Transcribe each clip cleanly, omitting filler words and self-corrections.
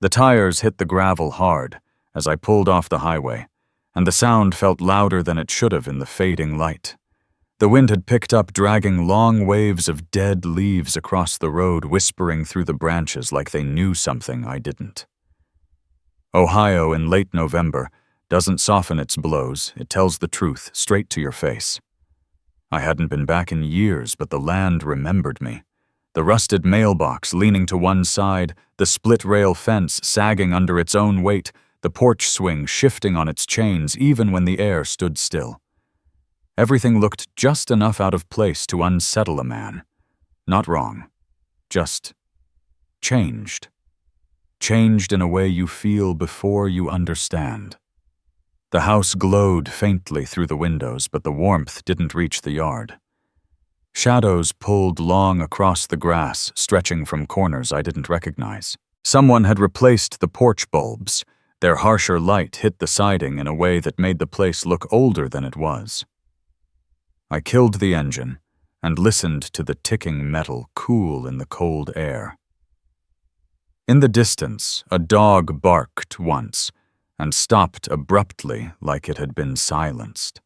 The tires hit the gravel hard as I pulled off the highway, and the sound felt louder than it should have in the fading light. The wind had picked up, dragging long waves of dead leaves across the road, whispering through the branches like they knew something I didn't. Ohio in late November doesn't soften its blows, it tells the truth straight to your face. I hadn't been back in years, but the land remembered me. The rusted mailbox leaning to one side, the split-rail fence sagging under its own weight, the porch swing shifting on its chains even when the air stood still. Everything looked just enough out of place to unsettle a man. Not wrong. Just changed. Changed in a way you feel before you understand. The house glowed faintly through the windows, but the warmth didn't reach the yard. Shadows pulled long across the grass, stretching from corners I didn't recognize. Someone had replaced the porch bulbs. Their harsher light hit the siding in a way that made the place look older than it was. I killed the engine and listened to the ticking metal cool in the cold air. In the distance, a dog barked once and stopped abruptly like it had been silenced.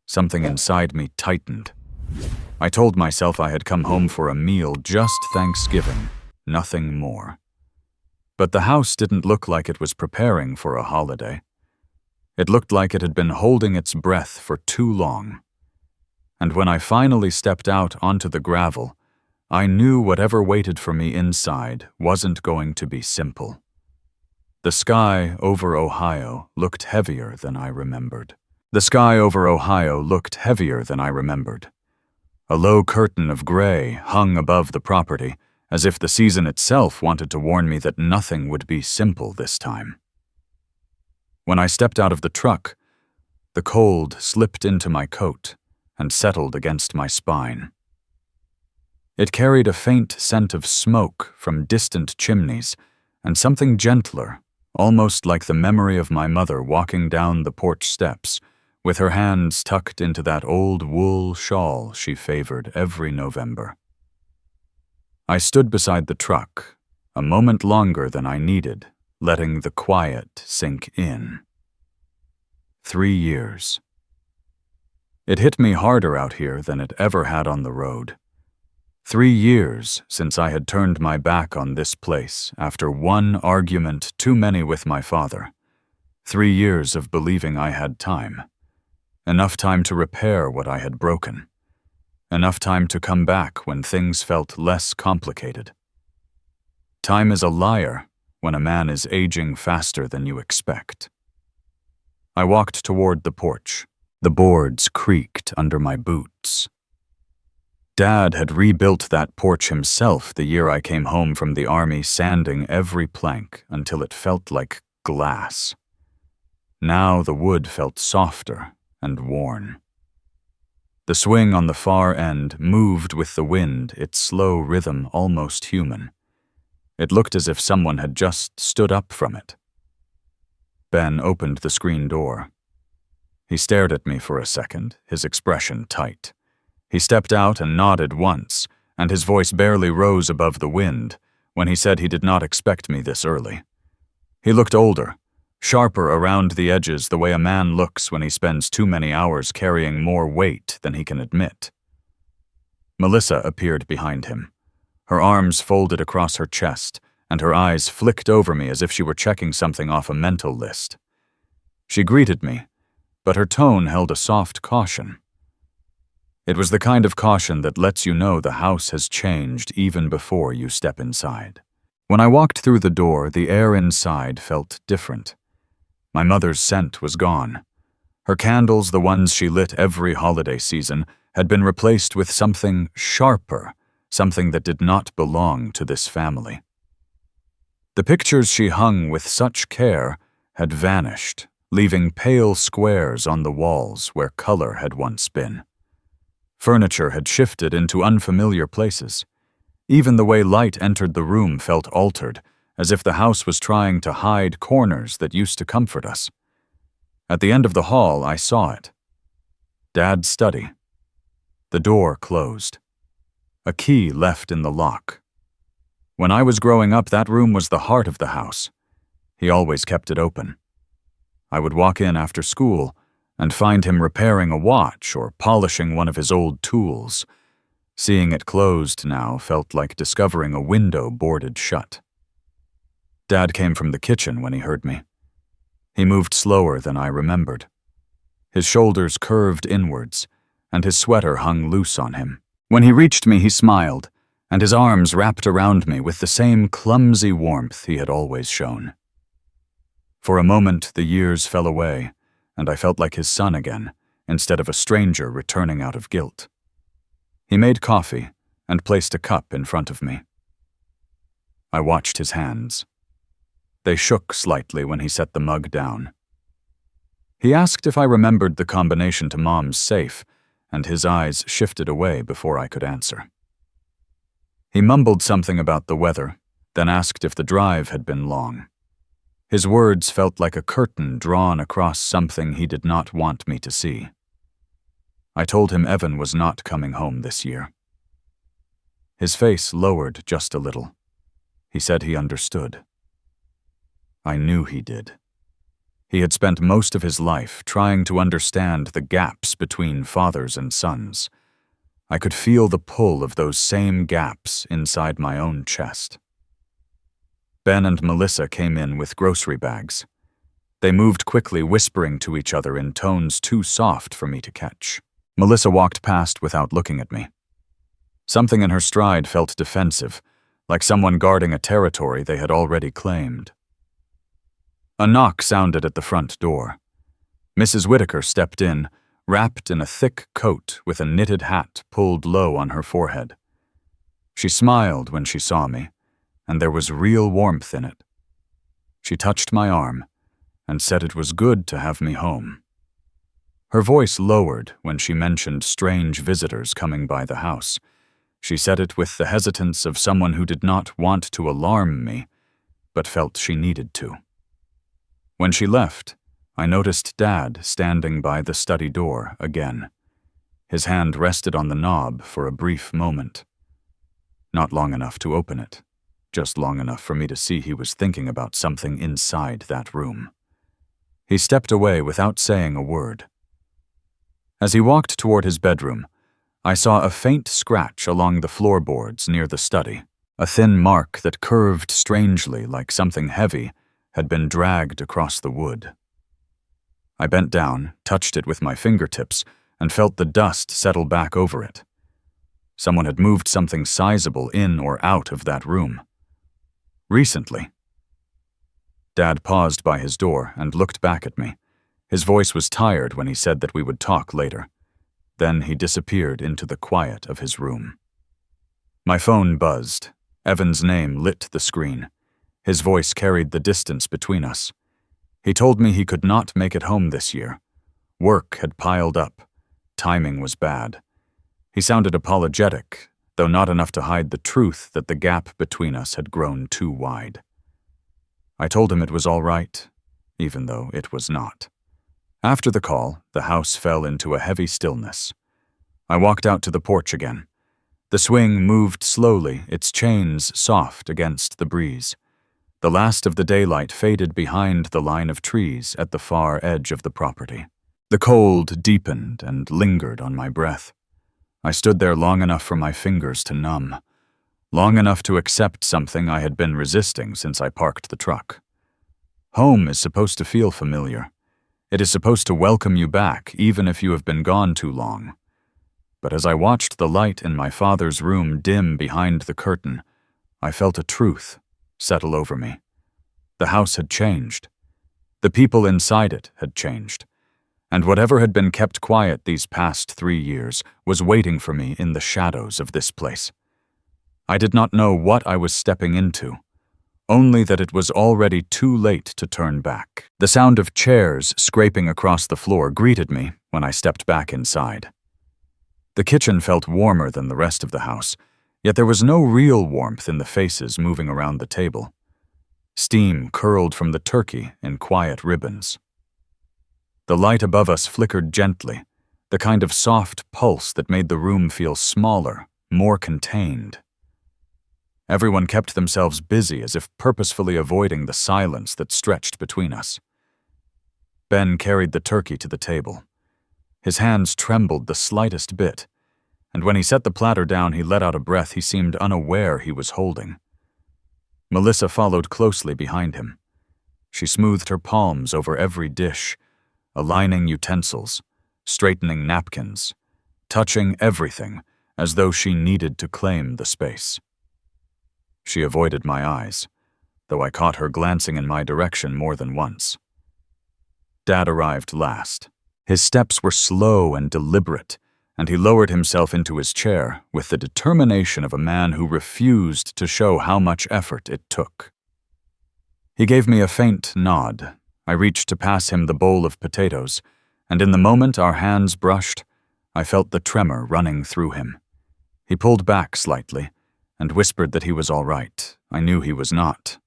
Something inside me tightened. I told myself I had come home for a meal, just Thanksgiving, nothing more. But the house didn't look like it was preparing for a holiday. It looked like it had been holding its breath for too long. And when I finally stepped out onto the gravel, I knew whatever waited for me inside wasn't going to be simple. The sky over Ohio looked heavier than I remembered. A low curtain of gray hung above the property, as if the season itself wanted to warn me that nothing would be simple this time. When I stepped out of the truck, the cold slipped into my coat and settled against my spine. It carried a faint scent of smoke from distant chimneys and something gentler, almost like the memory of my mother walking down the porch steps, with her hands tucked into that old wool shawl she favored every November. I stood beside the truck, a moment longer than I needed, letting the quiet sink in. 3 years. It hit me harder out here than it ever had on the road. 3 years since I had turned my back on this place after one argument too many with my father. 3 years of believing I had time. Enough time to repair what I had broken. Enough time to come back when things felt less complicated. Time is a liar when a man is aging faster than you expect. I walked toward the porch. The boards creaked under my boots. Dad had rebuilt that porch himself the year I came home from the army, sanding every plank until it felt like glass. Now the wood felt softer and worn. The swing on the far end moved with the wind, its slow rhythm almost human. It looked as if someone had just stood up from it. Ben opened the screen door. He stared at me for a second, his expression tight. He stepped out and nodded once, and his voice barely rose above the wind when he said he did not expect me this early. He looked older, sharper around the edges the way a man looks when he spends too many hours carrying more weight than he can admit. Melissa appeared behind him, her arms folded across her chest, and her eyes flicked over me as if she were checking something off a mental list. She greeted me, but her tone held a soft caution. It was the kind of caution that lets you know the house has changed even before you step inside. When I walked through the door, the air inside felt different. My mother's scent was gone. Her candles, the ones she lit every holiday season, had been replaced with something sharper, something that did not belong to this family. The pictures she hung with such care had vanished, leaving pale squares on the walls where color had once been. Furniture had shifted into unfamiliar places. Even the way light entered the room felt altered, as if the house was trying to hide corners that used to comfort us. At the end of the hall, I saw it. Dad's study. The door closed. A key left in the lock. When I was growing up, that room was the heart of the house. He always kept it open. I would walk in after school and find him repairing a watch or polishing one of his old tools. Seeing it closed now felt like discovering a window boarded shut. Dad came from the kitchen when he heard me. He moved slower than I remembered. His shoulders curved inwards, and his sweater hung loose on him. When he reached me, he smiled, and his arms wrapped around me with the same clumsy warmth he had always shown. For a moment, the years fell away, and I felt like his son again, instead of a stranger returning out of guilt. He made coffee and placed a cup in front of me. I watched his hands. They shook slightly when he set the mug down. He asked if I remembered the combination to Mom's safe, and his eyes shifted away before I could answer. He mumbled something about the weather, then asked if the drive had been long. His words felt like a curtain drawn across something he did not want me to see. I told him Evan was not coming home this year. His face lowered just a little. He said he understood. I knew he did. He had spent most of his life trying to understand the gaps between fathers and sons. I could feel the pull of those same gaps inside my own chest. Ben and Melissa came in with grocery bags. They moved quickly, whispering to each other in tones too soft for me to catch. Melissa walked past without looking at me. Something in her stride felt defensive, like someone guarding a territory they had already claimed. A knock sounded at the front door. Mrs. Whitaker stepped in, wrapped in a thick coat with a knitted hat pulled low on her forehead. She smiled when she saw me, and there was real warmth in it. She touched my arm and said it was good to have me home. Her voice lowered when she mentioned strange visitors coming by the house. She said it with the hesitance of someone who did not want to alarm me, but felt she needed to. When she left, I noticed Dad standing by the study door again. His hand rested on the knob for a brief moment. Not long enough to open it, just long enough for me to see he was thinking about something inside that room. He stepped away without saying a word. As he walked toward his bedroom, I saw a faint scratch along the floorboards near the study, a thin mark that curved strangely like something heavy had been dragged across the wood. I bent down, touched it with my fingertips, and felt the dust settle back over it. Someone had moved something sizable in or out of that room. Recently. Dad paused by his door and looked back at me. His voice was tired when he said that we would talk later. Then he disappeared into the quiet of his room. My phone buzzed. Evan's name lit the screen. His voice carried the distance between us. He told me he could not make it home this year. Work had piled up. Timing was bad. He sounded apologetic, though not enough to hide the truth that the gap between us had grown too wide. I told him it was all right, even though it was not. After the call, the house fell into a heavy stillness. I walked out to the porch again. The swing moved slowly, its chains soft against the breeze. The last of the daylight faded behind the line of trees at the far edge of the property. The cold deepened and lingered on my breath. I stood there long enough for my fingers to numb, long enough to accept something I had been resisting since I parked the truck. Home is supposed to feel familiar. It is supposed to welcome you back, even if you have been gone too long. But as I watched the light in my father's room dim behind the curtain, I felt a truth settle over me. The house had changed. The people inside it had changed. And whatever had been kept quiet these past 3 years was waiting for me in the shadows of this place. I did not know what I was stepping into, only that it was already too late to turn back. The sound of chairs scraping across the floor greeted me when I stepped back inside. The kitchen felt warmer than the rest of the house, yet there was no real warmth in the faces moving around the table. Steam curled from the turkey in quiet ribbons. The light above us flickered gently, the kind of soft pulse that made the room feel smaller, more contained. Everyone kept themselves busy as if purposefully avoiding the silence that stretched between us. Ben carried the turkey to the table. His hands trembled the slightest bit, and when he set the platter down, he let out a breath he seemed unaware he was holding. Melissa followed closely behind him. She smoothed her palms over every dish, aligning utensils, straightening napkins, touching everything as though she needed to claim the space. She avoided my eyes, though I caught her glancing in my direction more than once. Dad arrived last. His steps were slow and deliberate, and he lowered himself into his chair with the determination of a man who refused to show how much effort it took. He gave me a faint nod. I reached to pass him the bowl of potatoes, and in the moment our hands brushed, I felt the tremor running through him. He pulled back slightly and whispered that he was all right. I knew he was not.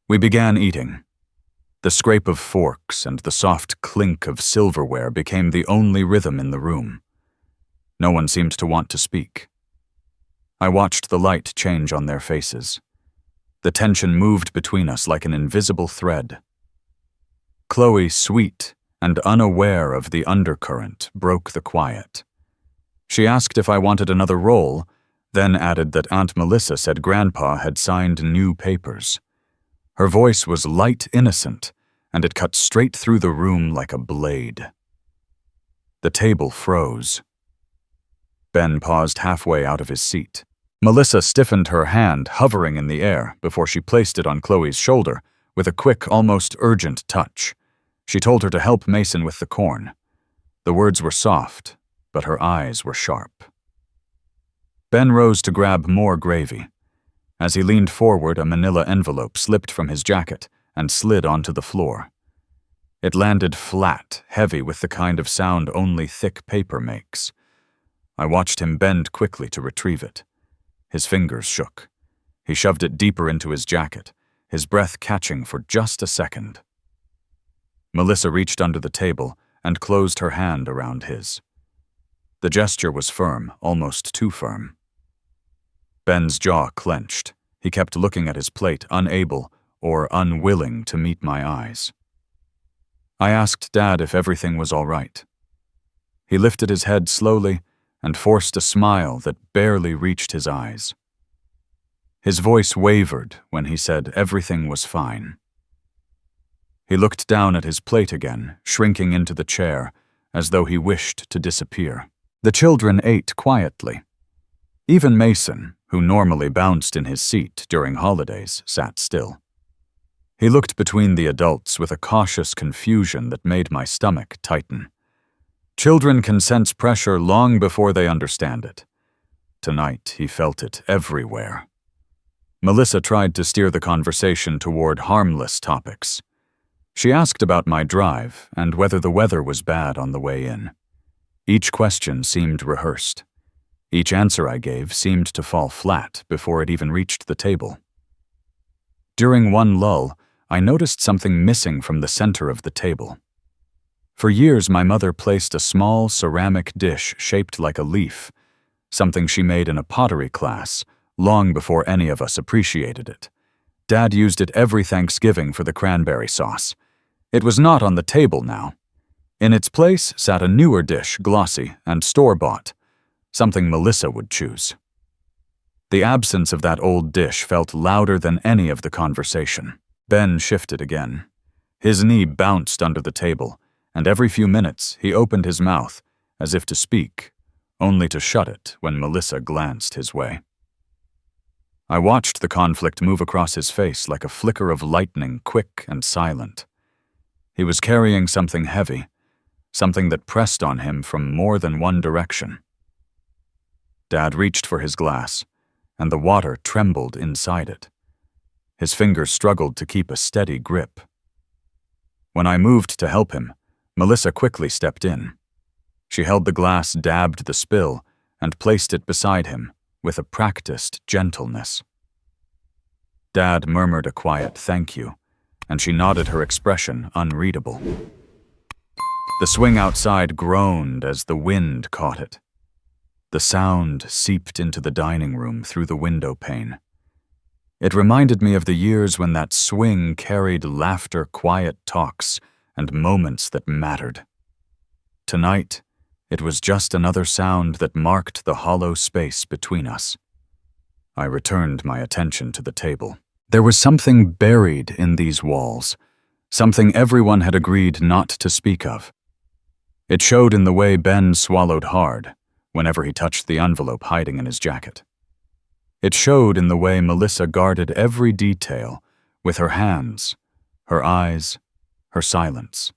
We began eating. The scrape of forks and the soft clink of silverware became the only rhythm in the room. No one seemed to want to speak. I watched the light change on their faces. The tension moved between us like an invisible thread. Chloe, sweet and unaware of the undercurrent, broke the quiet. She asked if I wanted another roll, then added that Aunt Melissa said Grandpa had signed new papers. Her voice was light innocent, and it cut straight through the room like a blade. The table froze. Ben paused halfway out of his seat. Melissa stiffened her hand, hovering in the air, before she placed it on Chloe's shoulder with a quick, almost urgent touch. She told her to help Mason with the corn. The words were soft, but her eyes were sharp. Ben rose to grab more gravy. As he leaned forward, a manila envelope slipped from his jacket and slid onto the floor. It landed flat, heavy with the kind of sound only thick paper makes. I watched him bend quickly to retrieve it. His fingers shook. He shoved it deeper into his jacket, his breath catching for just a second. Melissa reached under the table and closed her hand around his. The gesture was firm, almost too firm. Ben's jaw clenched. He kept looking at his plate, unable or unwilling to meet my eyes. I asked Dad if everything was all right. He lifted his head slowly and forced a smile that barely reached his eyes. His voice wavered when he said everything was fine. He looked down at his plate again, shrinking into the chair, as though he wished to disappear. The children ate quietly. Even Mason, who normally bounced in his seat during holidays, sat still. He looked between the adults with a cautious confusion that made my stomach tighten. Children can sense pressure long before they understand it. Tonight, he felt it everywhere. Melissa tried to steer the conversation toward harmless topics. She asked about my drive and whether the weather was bad on the way in. Each question seemed rehearsed. Each answer I gave seemed to fall flat before it even reached the table. During one lull, I noticed something missing from the center of the table. For years, my mother placed a small ceramic dish shaped like a leaf, something she made in a pottery class, long before any of us appreciated it. Dad used it every Thanksgiving for the cranberry sauce. It was not on the table now. In its place sat a newer dish, glossy and store-bought, something Melissa would choose. The absence of that old dish felt louder than any of the conversation. Ben shifted again. His knee bounced under the table, and every few minutes he opened his mouth, as if to speak, only to shut it when Melissa glanced his way. I watched the conflict move across his face like a flicker of lightning, quick and silent. He was carrying something heavy, something that pressed on him from more than one direction. Dad reached for his glass, and the water trembled inside it. His fingers struggled to keep a steady grip. When I moved to help him, Melissa quickly stepped in. She held the glass, dabbed the spill, and placed it beside him with a practiced gentleness. Dad murmured a quiet thank you, and she nodded, her expression unreadable. The swing outside groaned as the wind caught it. The sound seeped into the dining room through the window pane. It reminded me of the years when that swing carried laughter, quiet talks, and moments that mattered. Tonight, it was just another sound that marked the hollow space between us. I returned my attention to the table. There was something buried in these walls, something everyone had agreed not to speak of. It showed in the way Ben swallowed hard whenever he touched the envelope hiding in his jacket. It showed in the way Melissa guarded every detail with her hands, her eyes, her silence.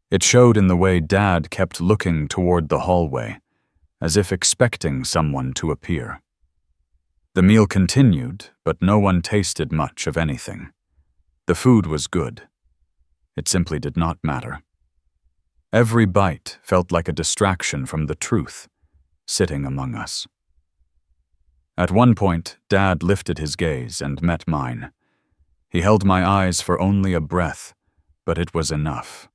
It showed in the way Dad kept looking toward the hallway, as if expecting someone to appear. The meal continued, but no one tasted much of anything. The food was good. It simply did not matter. Every bite felt like a distraction from the truth sitting among us. At one point, Dad lifted his gaze and met mine. He held my eyes for only a breath, but it was enough.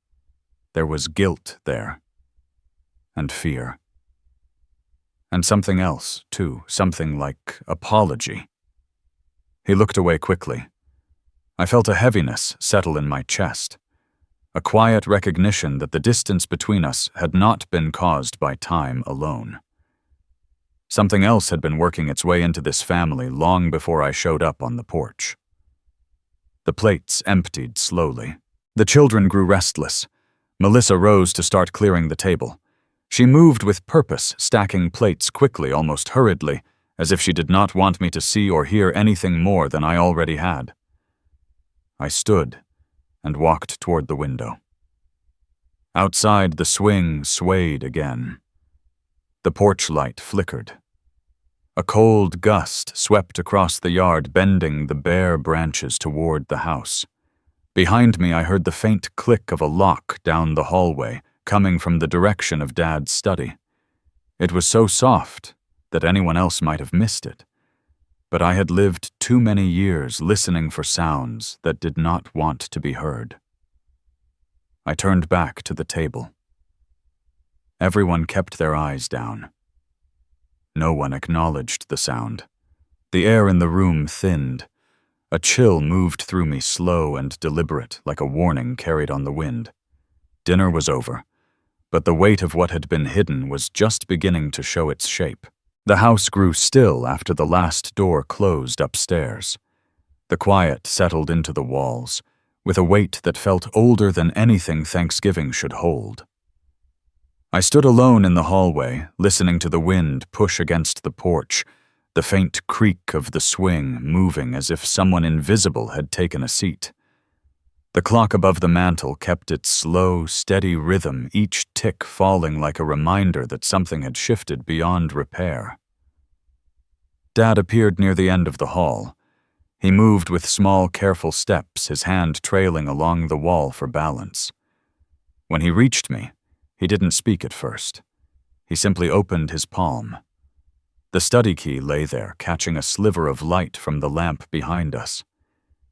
There was guilt there, and fear. And something else, too, something like apology. He looked away quickly. I felt a heaviness settle in my chest, a quiet recognition that the distance between us had not been caused by time alone. Something else had been working its way into this family long before I showed up on the porch. The plates emptied slowly. The children grew restless. Melissa rose to start clearing the table. She moved with purpose, stacking plates quickly, almost hurriedly, as if she did not want me to see or hear anything more than I already had. I stood and walked toward the window. Outside, the swing swayed again. The porch light flickered. A cold gust swept across the yard, bending the bare branches toward the house. Behind me, I heard the faint click of a lock down the hallway, coming from the direction of Dad's study. It was so soft that anyone else might have missed it, but I had lived too many years listening for sounds that did not want to be heard. I turned back to the table. Everyone kept their eyes down. No one acknowledged the sound. The air in the room thinned. A chill moved through me, slow and deliberate, like a warning carried on the wind. Dinner was over, but the weight of what had been hidden was just beginning to show its shape. The house grew still after the last door closed upstairs. The quiet settled into the walls, with a weight that felt older than anything Thanksgiving should hold. I stood alone in the hallway, listening to the wind push against the porch, the faint creak of the swing moving as if someone invisible had taken a seat. The clock above the mantel kept its slow, steady rhythm, each tick falling like a reminder that something had shifted beyond repair. Dad appeared near the end of the hall. He moved with small, careful steps, his hand trailing along the wall for balance. When he reached me, he didn't speak at first. He simply opened his palm. The study key lay there, catching a sliver of light from the lamp behind us.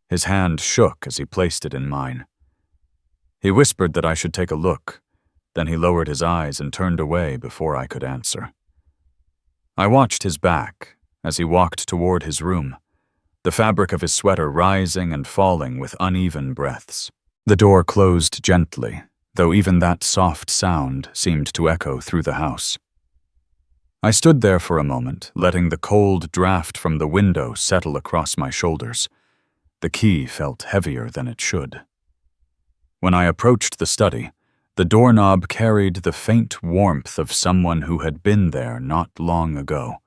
His hand shook as he placed it in mine. He whispered that I should take a look. Then he lowered his eyes and turned away before I could answer. I watched his back as he walked toward his room, the fabric of his sweater rising and falling with uneven breaths. The door closed gently, though even that soft sound seemed to echo through the house. I stood there for a moment, letting the cold draft from the window settle across my shoulders. The key felt heavier than it should. When I approached the study, the doorknob carried the faint warmth of someone who had been there not long ago.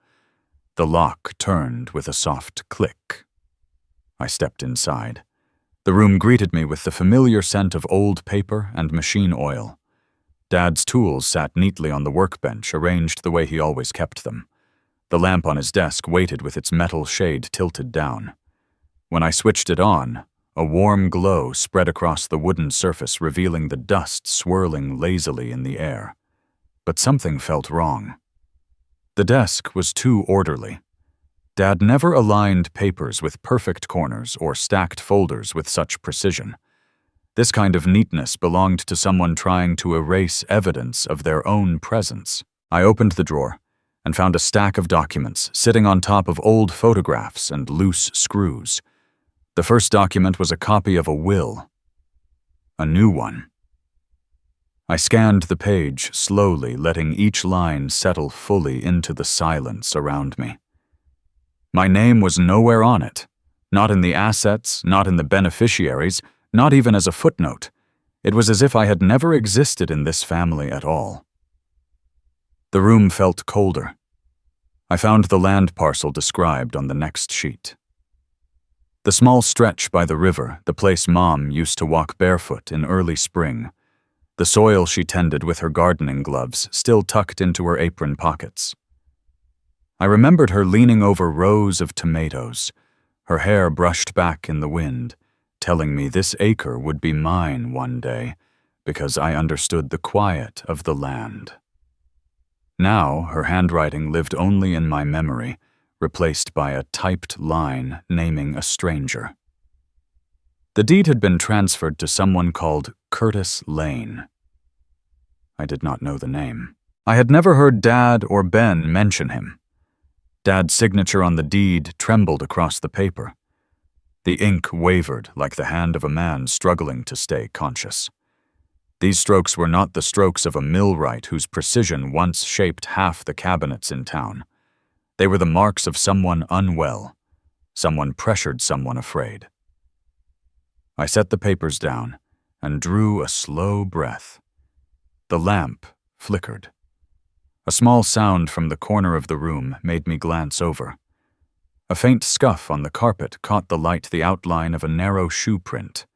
The lock turned with a soft click. I stepped inside. The room greeted me with the familiar scent of old paper and machine oil. Dad's tools sat neatly on the workbench, arranged the way he always kept them. The lamp on his desk waited with its metal shade tilted down. When I switched it on, a warm glow spread across the wooden surface, revealing the dust swirling lazily in the air. But something felt wrong. The desk was too orderly. Dad never aligned papers with perfect corners or stacked folders with such precision. This kind of neatness belonged to someone trying to erase evidence of their own presence. I opened the drawer, and found a stack of documents sitting on top of old photographs and loose screws. The first document was a copy of a will. A new one. I scanned the page slowly, letting each line settle fully into the silence around me. My name was nowhere on it, not in the assets, not in the beneficiaries, not even as a footnote. It was as if I had never existed in this family at all. The room felt colder. I found the land parcel described on the next sheet. The small stretch by the river, the place Mom used to walk barefoot in early spring, the soil she tended with her gardening gloves still tucked into her apron pockets. I remembered her leaning over rows of tomatoes, her hair brushed back in the wind, telling me this acre would be mine one day because I understood the quiet of the land. Now her handwriting lived only in my memory, replaced by a typed line naming a stranger. The deed had been transferred to someone called Curtis Lane. I did not know the name. I had never heard Dad or Ben mention him. Dad's signature on the deed trembled across the paper. The ink wavered like the hand of a man struggling to stay conscious. These strokes were not the strokes of a millwright whose precision once shaped half the cabinets in town. They were the marks of someone unwell, someone pressured someone afraid. I set the papers down and drew a slow breath. The lamp flickered. A small sound from the corner of the room made me glance over. A faint scuff on the carpet caught the outline of a narrow shoe print,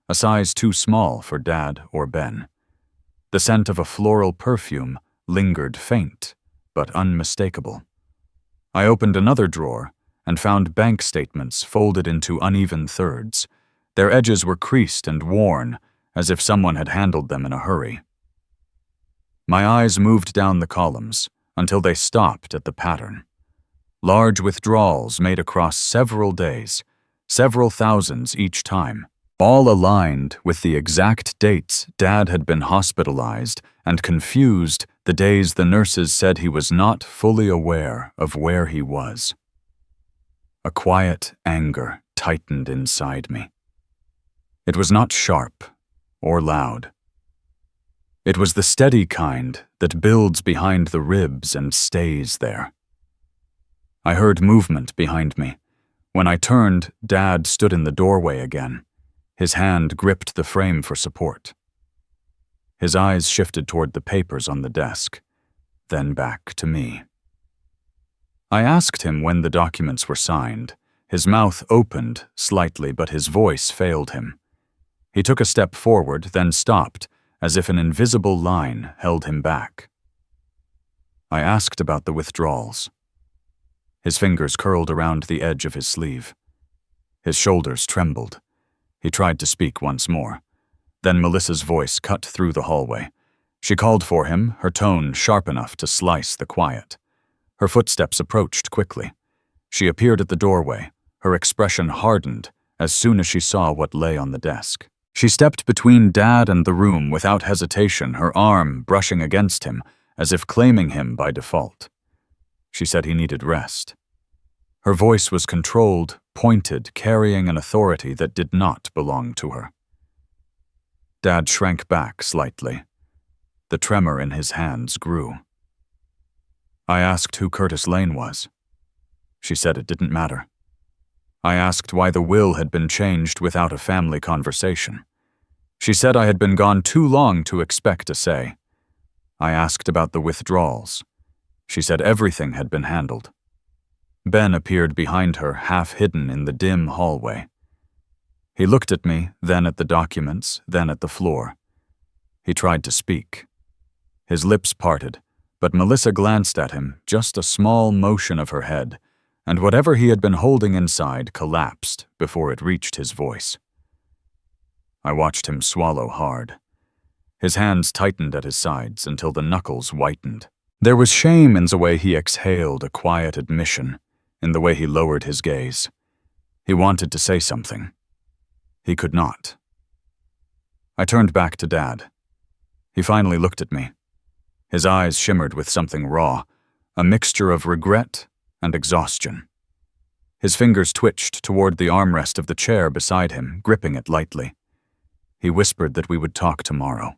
a size too small for Dad or Ben. The scent of a floral perfume lingered faint, but unmistakable. I opened another drawer and found bank statements folded into uneven thirds. Their edges were creased and worn, as if someone had handled them in a hurry. My eyes moved down the columns until they stopped at the pattern. Large withdrawals made across several days, several thousands each time, all aligned with the exact dates Dad had been hospitalized and confused the days the nurses said he was not fully aware of where he was. A quiet anger tightened inside me. It was not sharp or loud. It was the steady kind that builds behind the ribs and stays there. I heard movement behind me. When I turned, Dad stood in the doorway again. His hand gripped the frame for support. His eyes shifted toward the papers on the desk, then back to me. I asked him when the documents were signed. His mouth opened slightly, but his voice failed him. He took a step forward, then stopped, as if an invisible line held him back. I asked about the withdrawals. His fingers curled around the edge of his sleeve. His shoulders trembled. He tried to speak once more. Then Melissa's voice cut through the hallway. She called for him, her tone sharp enough to slice the quiet. Her footsteps approached quickly. She appeared at the doorway, her expression hardened as soon as she saw what lay on the desk. She stepped between Dad and the room without hesitation, her arm brushing against him, as if claiming him by default. She said he needed rest. Her voice was controlled, pointed, carrying an authority that did not belong to her. Dad shrank back slightly. The tremor in his hands grew. I asked who Curtis Lane was. She said it didn't matter. I asked why the will had been changed without a family conversation. She said I had been gone too long to expect a say. I asked about the withdrawals. She said everything had been handled. Ben appeared behind her, half hidden in the dim hallway. He looked at me, then at the documents, then at the floor. He tried to speak. His lips parted, but Melissa glanced at him, just a small motion of her head, and whatever he had been holding inside collapsed before it reached his voice. I watched him swallow hard. His hands tightened at his sides until the knuckles whitened. There was shame in the way he exhaled a quiet admission, in the way he lowered his gaze. He wanted to say something. He could not. I turned back to Dad. He finally looked at me. His eyes shimmered with something raw, a mixture of regret and exhaustion. His fingers twitched toward the armrest of the chair beside him, gripping it lightly. He whispered that we would talk tomorrow.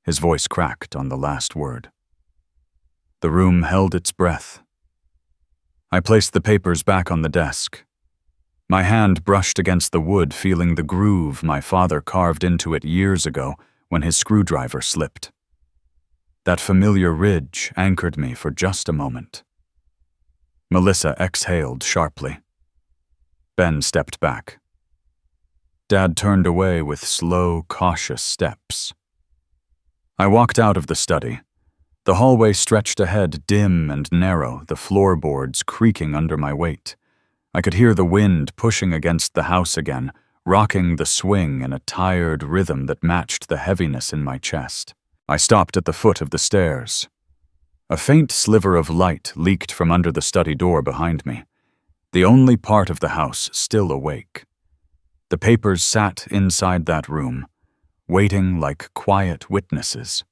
His voice cracked on the last word. The room held its breath. I placed the papers back on the desk. My hand brushed against the wood, feeling the groove my father carved into it years ago when his screwdriver slipped. That familiar ridge anchored me for just a moment. Melissa exhaled sharply. Ben stepped back. Dad turned away with slow, cautious steps. I walked out of the study. The hallway stretched ahead, dim and narrow, the floorboards creaking under my weight. I could hear the wind pushing against the house again, rocking the swing in a tired rhythm that matched the heaviness in my chest. I stopped at the foot of the stairs. A faint sliver of light leaked from under the study door behind me, the only part of the house still awake. The papers sat inside that room, waiting like quiet witnesses.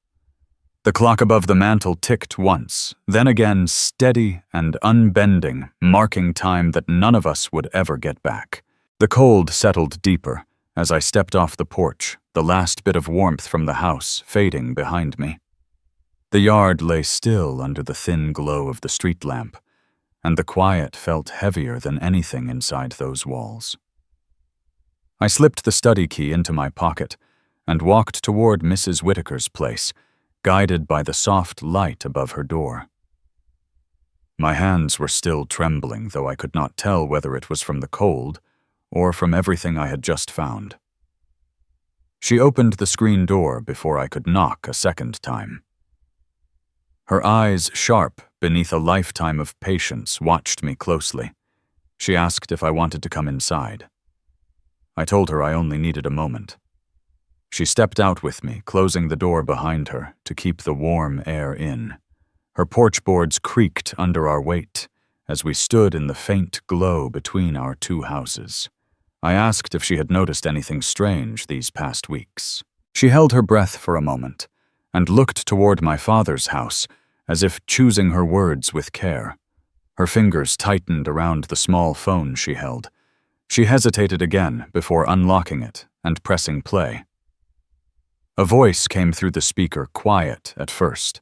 The clock above the mantel ticked once, then again steady and unbending, marking time that none of us would ever get back. The cold settled deeper as I stepped off the porch, the last bit of warmth from the house fading behind me. The yard lay still under the thin glow of the street lamp, and the quiet felt heavier than anything inside those walls. I slipped the study key into my pocket and walked toward Mrs. Whitaker's place, guided by the soft light above her door. My hands were still trembling, though I could not tell whether it was from the cold or from everything I had just found. She opened the screen door before I could knock a second time. Her eyes, sharp beneath a lifetime of patience, watched me closely. She asked if I wanted to come inside. I told her I only needed a moment. She stepped out with me, closing the door behind her to keep the warm air in. Her porch boards creaked under our weight as we stood in the faint glow between our two houses. I asked if she had noticed anything strange these past weeks. She held her breath for a moment and looked toward my father's house, as if choosing her words with care. Her fingers tightened around the small phone she held. She hesitated again before unlocking it and pressing play. A voice came through the speaker, quiet at first,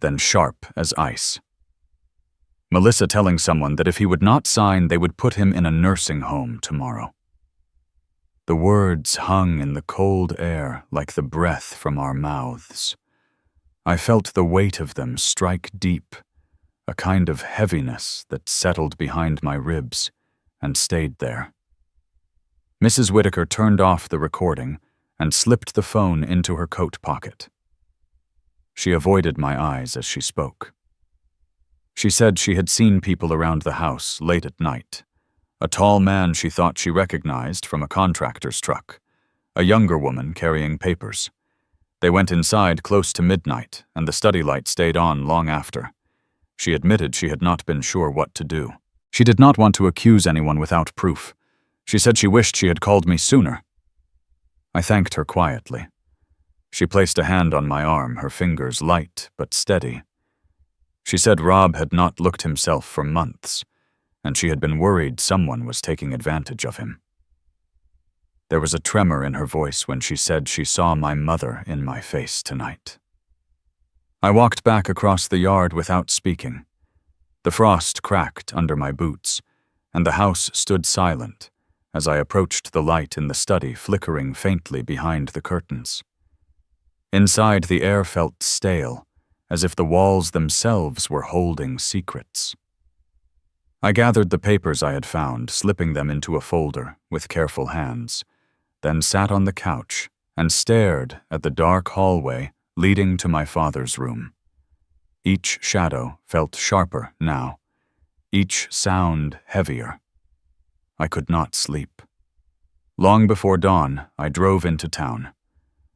then sharp as ice. Melissa telling someone that if he would not sign, they would put him in a nursing home tomorrow. The words hung in the cold air like the breath from our mouths. I felt the weight of them strike deep, a kind of heaviness that settled behind my ribs and stayed there. Mrs. Whitaker turned off the recording and slipped the phone into her coat pocket. She avoided my eyes as she spoke. She said she had seen people around the house late at night. A tall man she thought she recognized from a contractor's truck, a younger woman carrying papers. They went inside close to midnight, and the study light stayed on long after. She admitted she had not been sure what to do. She did not want to accuse anyone without proof. She said she wished she had called me sooner. I thanked her quietly. She placed a hand on my arm, her fingers light but steady. She said Rob had not looked himself for months, and she had been worried someone was taking advantage of him. There was a tremor in her voice when she said she saw my mother in my face tonight. I walked back across the yard without speaking. The frost cracked under my boots, and the house stood silent as I approached the light in the study flickering faintly behind the curtains. Inside, the air felt stale, as if the walls themselves were holding secrets. I gathered the papers I had found, slipping them into a folder with careful hands, then sat on the couch and stared at the dark hallway leading to my father's room. Each shadow felt sharper now, each sound heavier. I could not sleep. Long before dawn, I drove into town.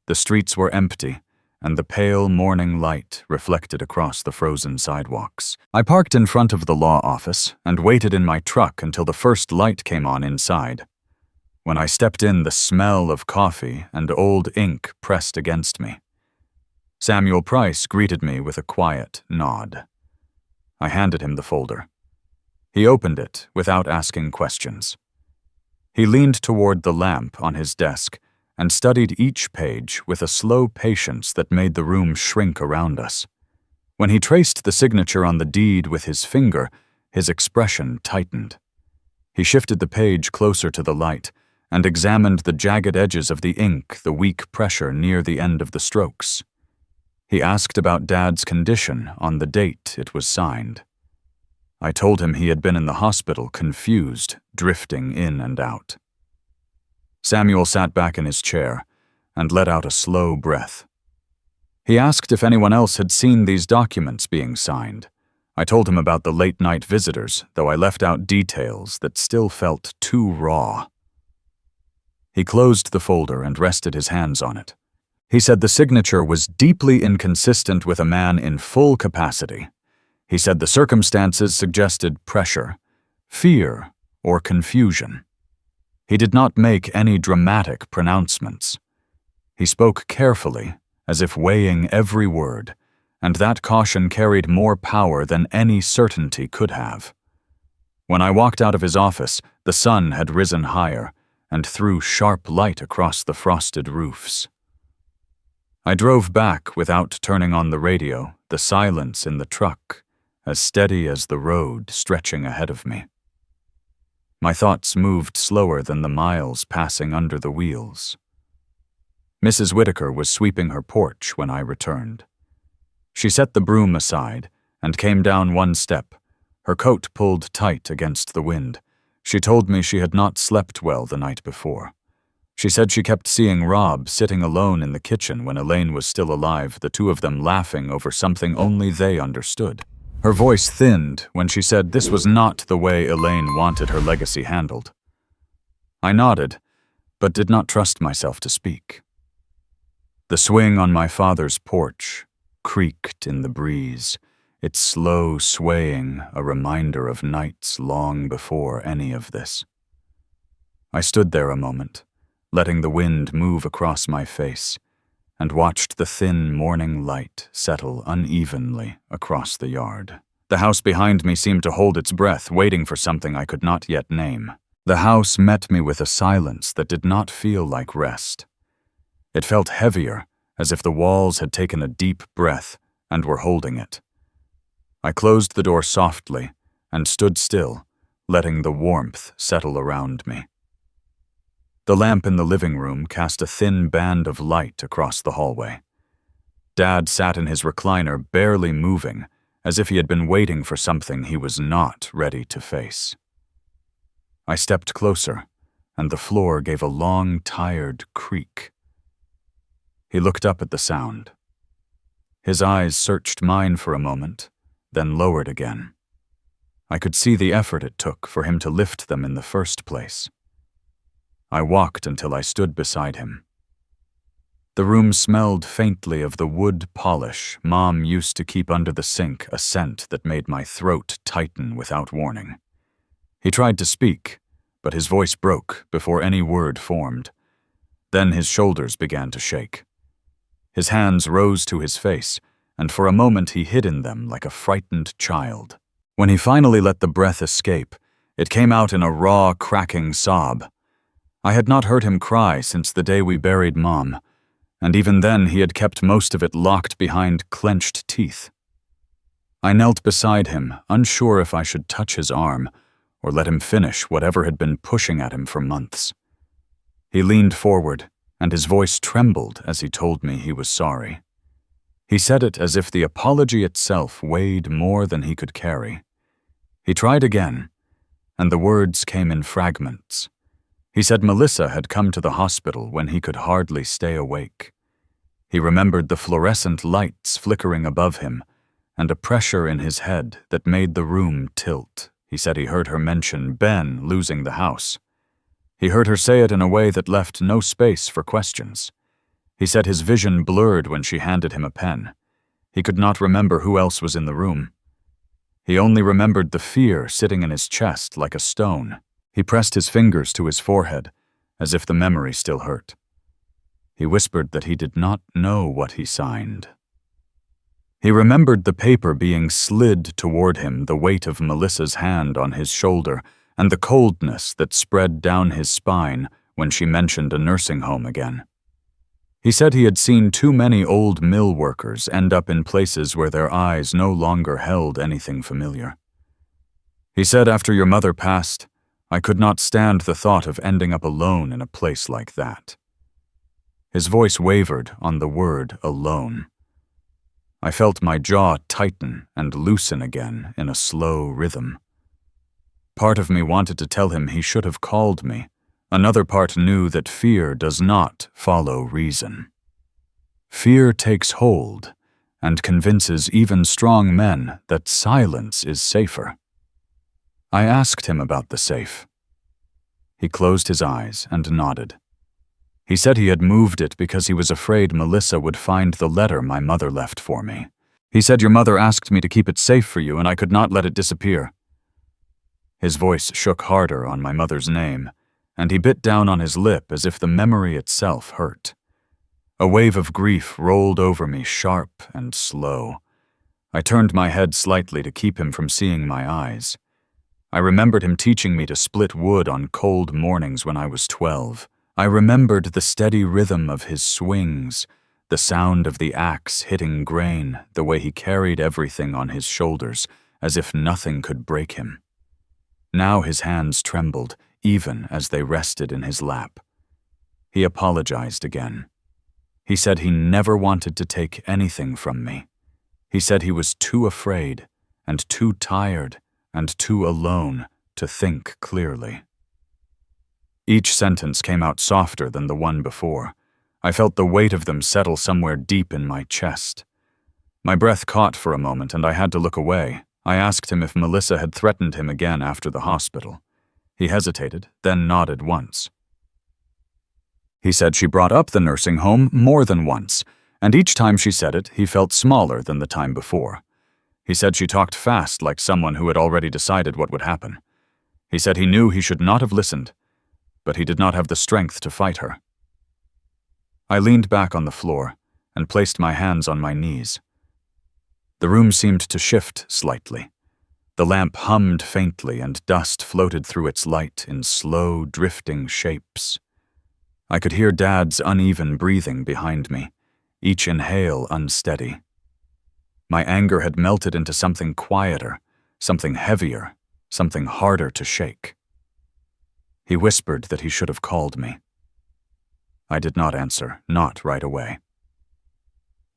The streets were empty, and the pale morning light reflected across the frozen sidewalks. I parked in front of the law office and waited in my truck until the first light came on inside. When I stepped in, the smell of coffee and old ink pressed against me. Samuel Price greeted me with a quiet nod. I handed him the folder. He opened it without asking questions. He leaned toward the lamp on his desk and studied each page with a slow patience that made the room shrink around us. When he traced the signature on the deed with his finger, his expression tightened. He shifted the page closer to the light and examined the jagged edges of the ink, the weak pressure near the end of the strokes. He asked about Dad's condition on the date it was signed. I told him he had been in the hospital, confused, drifting in and out. Samuel sat back in his chair and let out a slow breath. He asked if anyone else had seen these documents being signed. I told him about the late-night visitors, though I left out details that still felt too raw. He closed the folder and rested his hands on it. He said the signature was deeply inconsistent with a man in full capacity. He said the circumstances suggested pressure, fear, or confusion. He did not make any dramatic pronouncements. He spoke carefully, as if weighing every word, and that caution carried more power than any certainty could have. When I walked out of his office, the sun had risen higher and threw sharp light across the frosted roofs. I drove back without turning on the radio, the silence in the truck, as steady as the road stretching ahead of me. My thoughts moved slower than the miles passing under the wheels. Mrs. Whitaker was sweeping her porch when I returned. She set the broom aside and came down one step, her coat pulled tight against the wind. She told me she had not slept well the night before. She said she kept seeing Rob sitting alone in the kitchen when Elaine was still alive, the two of them laughing over something only they understood. Her voice thinned when she said this was not the way Elaine wanted her legacy handled. I nodded, but did not trust myself to speak. The swing on my father's porch creaked in the breeze, its slow swaying a reminder of nights long before any of this. I stood there a moment, letting the wind move across my face, and watched the thin morning light settle unevenly across the yard. The house behind me seemed to hold its breath, waiting for something I could not yet name. The house met me with a silence that did not feel like rest. It felt heavier, as if the walls had taken a deep breath and were holding it. I closed the door softly and stood still, letting the warmth settle around me. The lamp in the living room cast a thin band of light across the hallway. Dad sat in his recliner, barely moving, as if he had been waiting for something he was not ready to face. I stepped closer, and the floor gave a long, tired creak. He looked up at the sound. His eyes searched mine for a moment, then lowered again. I could see the effort it took for him to lift them in the first place. I walked until I stood beside him. The room smelled faintly of the wood polish Mom used to keep under the sink, a scent that made my throat tighten without warning. He tried to speak, but his voice broke before any word formed. Then his shoulders began to shake. His hands rose to his face, and for a moment he hid in them like a frightened child. When he finally let the breath escape, it came out in a raw, cracking sob. I had not heard him cry since the day we buried Mom, and even then he had kept most of it locked behind clenched teeth. I knelt beside him, unsure if I should touch his arm or let him finish whatever had been pushing at him for months. He leaned forward, and his voice trembled as he told me he was sorry. He said it as if the apology itself weighed more than he could carry. He tried again, and the words came in fragments. He said Melissa had come to the hospital when he could hardly stay awake. He remembered the fluorescent lights flickering above him and a pressure in his head that made the room tilt. He said he heard her mention Ben losing the house. He heard her say it in a way that left no space for questions. He said his vision blurred when she handed him a pen. He could not remember who else was in the room. He only remembered the fear sitting in his chest like a stone. He pressed his fingers to his forehead, as if the memory still hurt. He whispered that he did not know what he signed. He remembered the paper being slid toward him, the weight of Melissa's hand on his shoulder, and the coldness that spread down his spine when she mentioned a nursing home again. He said he had seen too many old mill workers end up in places where their eyes no longer held anything familiar. He said, after your mother passed, I could not stand the thought of ending up alone in a place like that. His voice wavered on the word alone. I felt my jaw tighten and loosen again in a slow rhythm. Part of me wanted to tell him he should have called me. Another part knew that fear does not follow reason. Fear takes hold and convinces even strong men that silence is safer. I asked him about the safe. He closed his eyes and nodded. He said he had moved it because he was afraid Melissa would find the letter my mother left for me. He said, your mother asked me to keep it safe for you and I could not let it disappear. His voice shook harder on my mother's name, and he bit down on his lip as if the memory itself hurt. A wave of grief rolled over me, sharp and slow. I turned my head slightly to keep him from seeing my eyes. I remembered him teaching me to split wood on cold mornings when I was 12. I remembered the steady rhythm of his swings, the sound of the axe hitting grain, the way he carried everything on his shoulders, as if nothing could break him. Now his hands trembled, even as they rested in his lap. He apologized again. He said he never wanted to take anything from me. He said he was too afraid, and too tired, and too alone to think clearly. Each sentence came out softer than the one before. I felt the weight of them settle somewhere deep in my chest. My breath caught for a moment and I had to look away. I asked him if Melissa had threatened him again after the hospital. He hesitated, then nodded once. He said she brought up the nursing home more than once, and each time she said it, he felt smaller than the time before. He said she talked fast like someone who had already decided what would happen. He said he knew he should not have listened, but he did not have the strength to fight her. I leaned back on the floor and placed my hands on my knees. The room seemed to shift slightly. The lamp hummed faintly and dust floated through its light in slow, drifting shapes. I could hear Dad's uneven breathing behind me, each inhale unsteady. My anger had melted into something quieter, something heavier, something harder to shake. He whispered that he should have called me. I did not answer, not right away.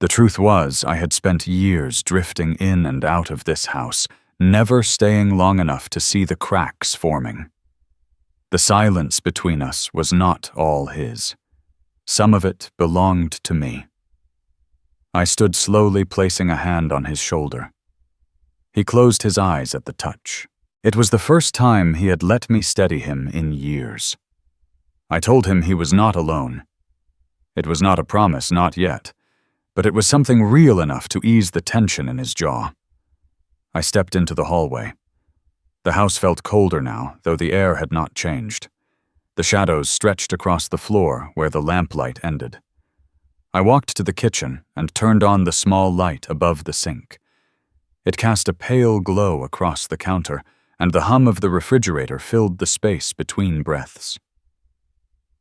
The truth was, I had spent years drifting in and out of this house, never staying long enough to see the cracks forming. The silence between us was not all his. Some of it belonged to me. I stood slowly placing a hand on his shoulder. He closed his eyes at the touch. It was the first time he had let me steady him in years. I told him he was not alone. It was not a promise, not yet, but it was something real enough to ease the tension in his jaw. I stepped into the hallway. The house felt colder now, though the air had not changed. The shadows stretched across the floor where the lamplight ended. I walked to the kitchen and turned on the small light above the sink. It cast a pale glow across the counter, and the hum of the refrigerator filled the space between breaths.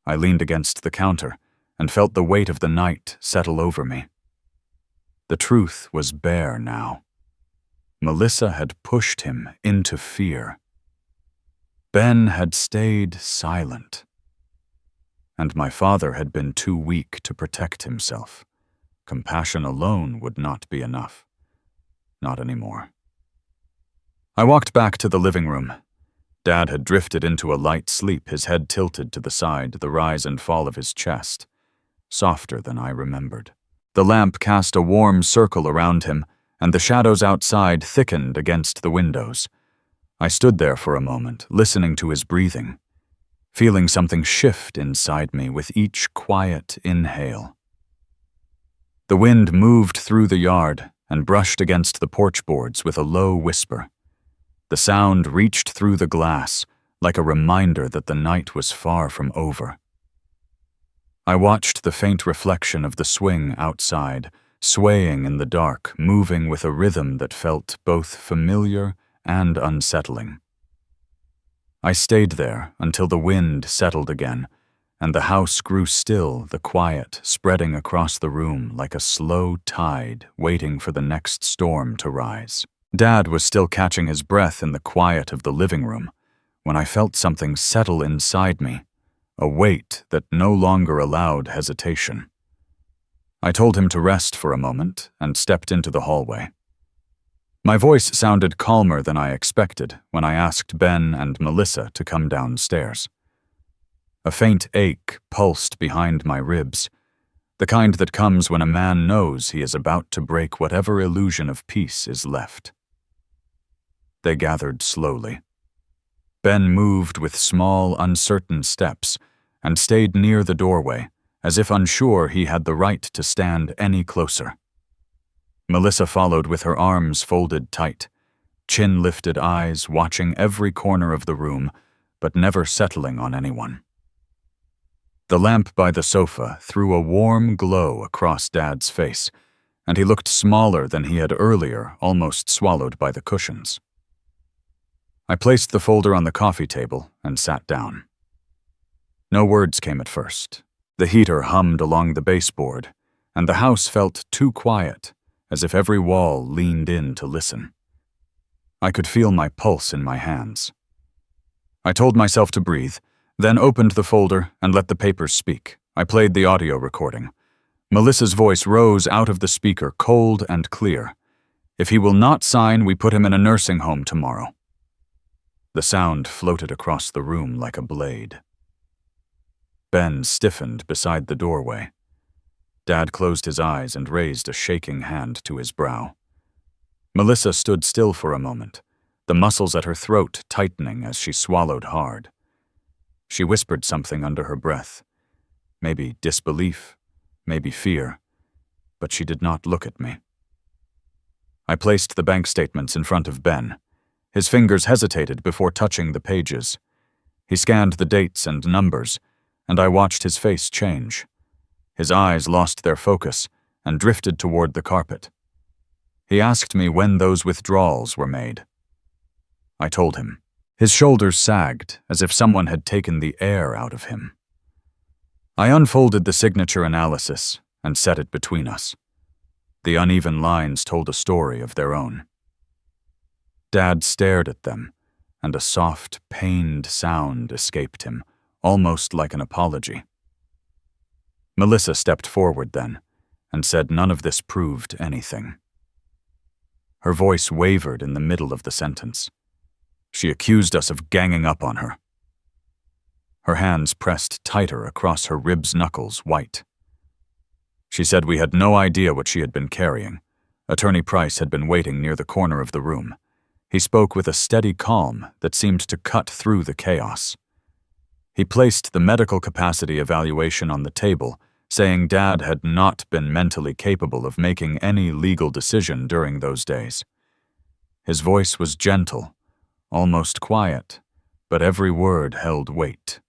I leaned against the counter and felt the weight of the night settle over me. The truth was bare now. Melissa had pushed him into fear. Ben had stayed silent. And my father had been too weak to protect himself. Compassion alone would not be enough. Not anymore. I walked back to the living room. Dad had drifted into a light sleep, his head tilted to the side, the rise and fall of his chest, softer than I remembered. The lamp cast a warm circle around him, and the shadows outside thickened against the windows. I stood there for a moment, listening to his breathing, feeling something shift inside me with each quiet inhale. The wind moved through the yard and brushed against the porch boards with a low whisper. The sound reached through the glass, like a reminder that the night was far from over. I watched the faint reflection of the swing outside, swaying in the dark, moving with a rhythm that felt both familiar and unsettling. I stayed there until the wind settled again, and the house grew still, the quiet spreading across the room like a slow tide waiting for the next storm to rise. Dad was still catching his breath in the quiet of the living room when I felt something settle inside me, a weight that no longer allowed hesitation. I told him to rest for a moment and stepped into the hallway. My voice sounded calmer than I expected when I asked Ben and Melissa to come downstairs. A faint ache pulsed behind my ribs, the kind that comes when a man knows he is about to break whatever illusion of peace is left. They gathered slowly. Ben moved with small, uncertain steps and stayed near the doorway, as if unsure he had the right to stand any closer. Melissa followed with her arms folded tight, chin-lifted eyes watching every corner of the room, but never settling on anyone. The lamp by the sofa threw a warm glow across Dad's face, and he looked smaller than he had earlier, almost swallowed by the cushions. I placed the folder on the coffee table and sat down. No words came at first. The heater hummed along the baseboard, and the house felt too quiet, as if every wall leaned in to listen. I could feel my pulse in my hands. I told myself to breathe, then opened the folder and let the papers speak. I played the audio recording. Melissa's voice rose out of the speaker, cold and clear. "If he will not sign, we put him in a nursing home tomorrow." The sound floated across the room like a blade. Ben stiffened beside the doorway. Dad closed his eyes and raised a shaking hand to his brow. Melissa stood still for a moment, the muscles at her throat tightening as she swallowed hard. She whispered something under her breath, maybe disbelief, maybe fear, but she did not look at me. I placed the bank statements in front of Ben. His fingers hesitated before touching the pages. He scanned the dates and numbers, and I watched his face change. His eyes lost their focus and drifted toward the carpet. He asked me when those withdrawals were made. I told him. His shoulders sagged, as if someone had taken the air out of him. I unfolded the signature analysis and set it between us. The uneven lines told a story of their own. Dad stared at them, and a soft, pained sound escaped him, almost like an apology. Melissa stepped forward then, and said none of this proved anything. Her voice wavered in the middle of the sentence. She accused us of ganging up on her. Her hands pressed tighter across her ribs' knuckles, white. She said we had no idea what she had been carrying. Attorney Price had been waiting near the corner of the room. He spoke with a steady calm that seemed to cut through the chaos. He placed the medical capacity evaluation on the table, saying Dad had not been mentally capable of making any legal decision during those days. His voice was gentle, almost quiet, but every word held weight.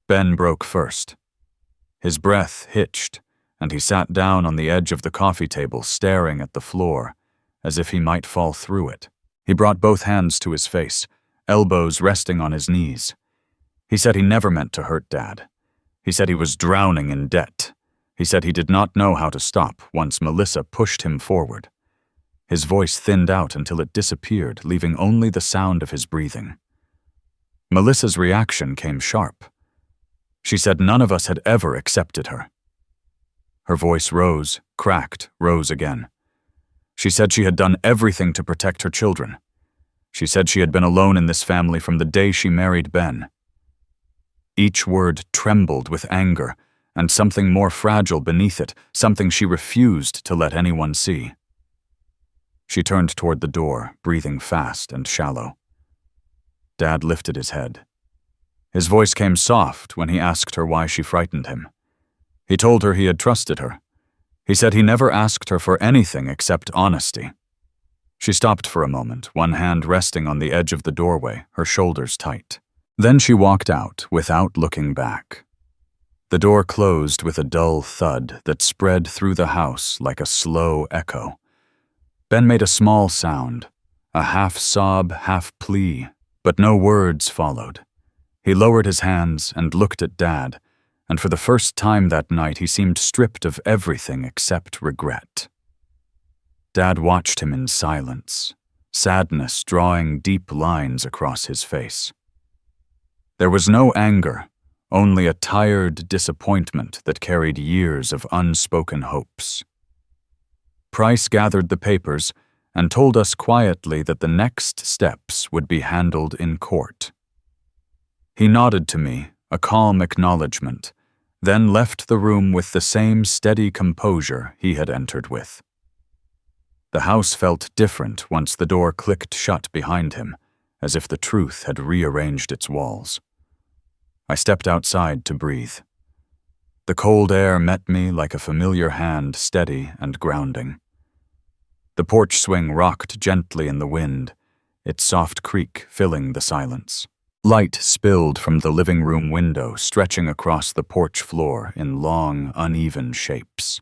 Ben broke first. His breath hitched, and he sat down on the edge of the coffee table, staring at the floor, as if he might fall through it. He brought both hands to his face, elbows resting on his knees. He said he never meant to hurt Dad. He said he was drowning in debt. He said he did not know how to stop once Melissa pushed him forward. His voice thinned out until it disappeared, leaving only the sound of his breathing. Melissa's reaction came sharp. She said none of us had ever accepted her. Her voice rose, cracked, rose again. She said she had done everything to protect her children. She said she had been alone in this family from the day she married Ben. Each word trembled with anger, and something more fragile beneath it, something she refused to let anyone see. She turned toward the door, breathing fast and shallow. Dad lifted his head. His voice came soft when he asked her why she frightened him. He told her he had trusted her. He said he never asked her for anything except honesty. She stopped for a moment, one hand resting on the edge of the doorway, her shoulders tight. Then she walked out without looking back. The door closed with a dull thud that spread through the house like a slow echo. Ben made a small sound, a half-sob, half-plea, but no words followed. He lowered his hands and looked at Dad, and for the first time that night he seemed stripped of everything except regret. Dad watched him in silence, sadness drawing deep lines across his face. There was no anger, only a tired disappointment that carried years of unspoken hopes. Price gathered the papers and told us quietly that the next steps would be handled in court. He nodded to me, a calm acknowledgement, then left the room with the same steady composure he had entered with. The house felt different once the door clicked shut behind him, as if the truth had rearranged its walls. I stepped outside to breathe. The cold air met me like a familiar hand, steady and grounding. The porch swing rocked gently in the wind, its soft creak filling the silence. Light spilled from the living room window, stretching across the porch floor in long, uneven shapes.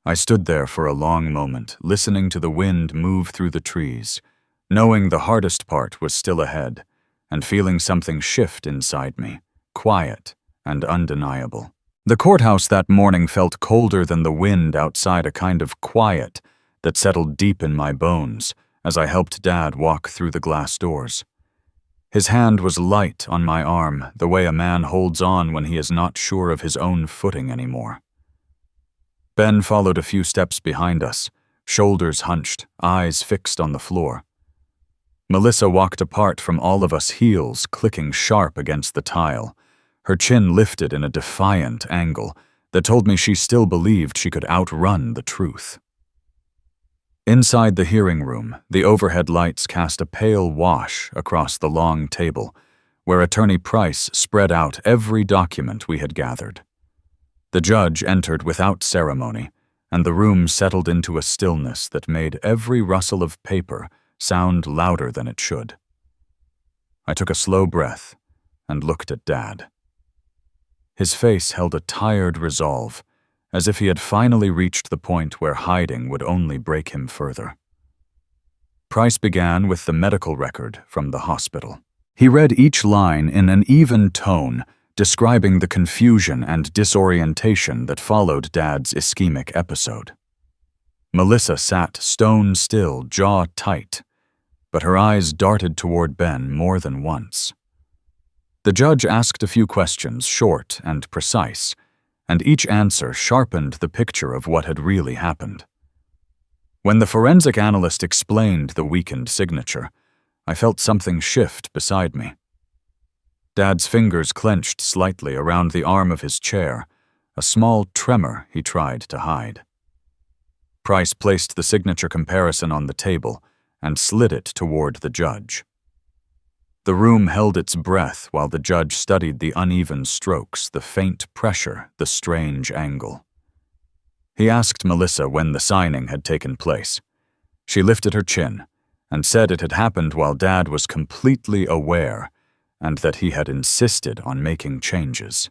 I stood there for a long moment, listening to the wind move through the trees, knowing the hardest part was still ahead, and feeling something shift inside me, quiet and undeniable. The courthouse that morning felt colder than the wind outside, a kind of quiet that settled deep in my bones as I helped Dad walk through the glass doors. His hand was light on my arm, the way a man holds on when he is not sure of his own footing anymore. Ben followed a few steps behind us, shoulders hunched, eyes fixed on the floor. Melissa walked apart from all of us, heels clicking sharp against the tile, her chin lifted in a defiant angle that told me she still believed she could outrun the truth. Inside the hearing room, the overhead lights cast a pale wash across the long table, where Attorney Price spread out every document we had gathered. The judge entered without ceremony, and the room settled into a stillness that made every rustle of paper sound louder than it should. I took a slow breath and looked at Dad. His face held a tired resolve, as if he had finally reached the point where hiding would only break him further. Price began with the medical record from the hospital. He read each line in an even tone, describing the confusion and disorientation that followed Dad's ischemic episode. Melissa sat stone still, jaw tight, but her eyes darted toward Ben more than once. The judge asked a few questions, short and precise, and each answer sharpened the picture of what had really happened. When the forensic analyst explained the weakened signature, I felt something shift beside me. Dad's fingers clenched slightly around the arm of his chair, a small tremor he tried to hide. Price placed the signature comparison on the table and slid it toward the judge. The room held its breath while the judge studied the uneven strokes, the faint pressure, the strange angle. He asked Melissa when the signing had taken place. She lifted her chin and said it had happened while Dad was completely aware and that he had insisted on making changes.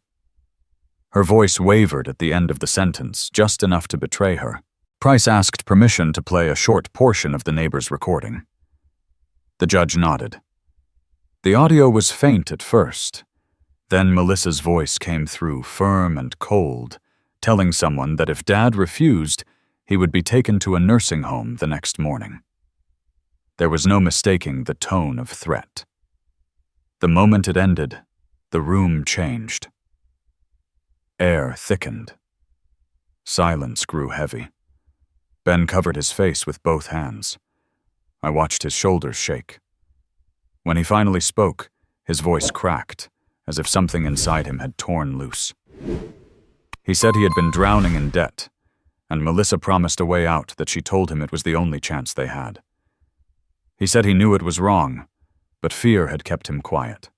Her voice wavered at the end of the sentence, just enough to betray her. Price asked permission to play a short portion of the neighbor's recording. The judge nodded. The audio was faint at first. Then Melissa's voice came through, firm and cold, telling someone that if Dad refused, he would be taken to a nursing home the next morning. There was no mistaking the tone of threat. The moment it ended, the room changed. Air thickened. Silence grew heavy. Ben covered his face with both hands. I watched his shoulders shake. When he finally spoke, his voice cracked, as if something inside him had torn loose. He said he had been drowning in debt, and Melissa promised a way out that she told him it was the only chance they had. He said he knew it was wrong, but fear had kept him quiet.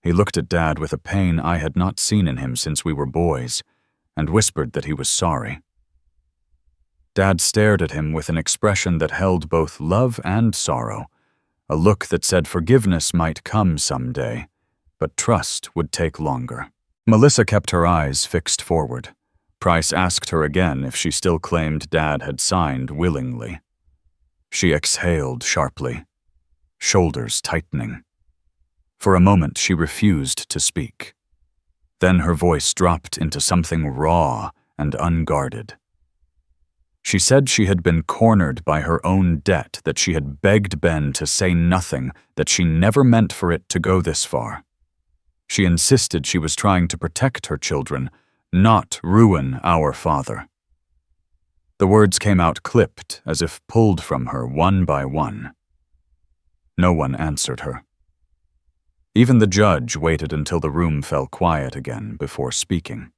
He looked at Dad with a pain I had not seen in him since we were boys, and whispered that he was sorry. Dad stared at him with an expression that held both love and sorrow, a look that said forgiveness might come someday, but trust would take longer. Melissa kept her eyes fixed forward. Price asked her again if she still claimed Dad had signed willingly. She exhaled sharply, shoulders tightening. For a moment, she refused to speak. Then her voice dropped into something raw and unguarded. She said she had been cornered by her own debt, that she had begged Ben to say nothing, that she never meant for it to go this far. She insisted she was trying to protect her children, not ruin our father. The words came out clipped, as if pulled from her one by one. No one answered her. Even the judge waited until the room fell quiet again before speaking.